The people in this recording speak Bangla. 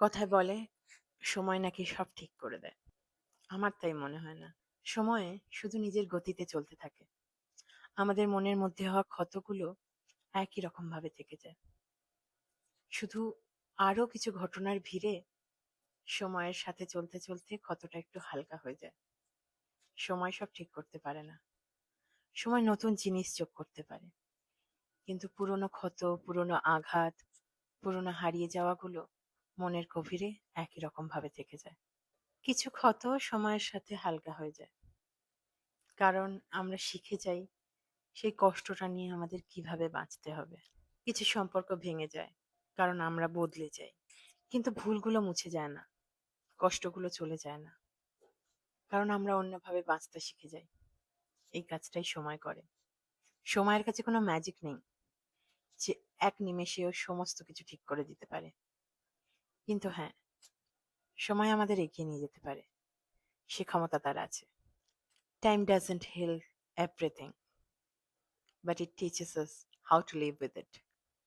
কথায় বলে সময় নাকি সব ঠিক করে দেয়। আমার তাই মনে হয় না। সময় শুধু নিজের গতিতে চলতে থাকে। আমাদের মনের মধ্যে হওয়া ক্ষতগুলো একই রকম ভাবে থেকে যায়। শুধু আরো কিছু ঘটনার ভিড়ে সময়ের সাথে চলতে চলতে ক্ষতটা একটু হালকা হয়ে যায়। সময় সব ঠিক করতে পারে না। সময় নতুন জিনিস যোগ করতে পারে, কিন্তু পুরনো ক্ষত, পুরনো আঘাত, পুরনো হারিয়ে যাওয়াগুলো মনের গভীরে একই রকম ভাবে থেকে যায়। কিছু ক্ষত সময়ের সাথে হালকা হয়ে যায়, কারণ আমরা শিখে যাই সেই কষ্টটা নিয়ে আমাদের কিভাবে বাঁচতে হবে। কিছু সম্পর্ক ভেঙে যায়, কারণ আমরা বদলে যাই। কিন্তু ভুলগুলো মুছে যায় না, কষ্টগুলো চলে যায় না, কারণ আমরা অন্যভাবে বাঁচতে শিখে যাই। এই কাজটাই সময় করে। সময়ের কাছে কোনো ম্যাজিক নেই যে এক নিমেষেও সমস্ত কিছু ঠিক করে দিতে পারে। কিন্তু হ্যাঁ, সময় আমাদের এগিয়ে নিয়ে যেতে পারে। সে ক্ষমতা তার আছে। Time doesn't heal everything, but it teaches us how to live with it.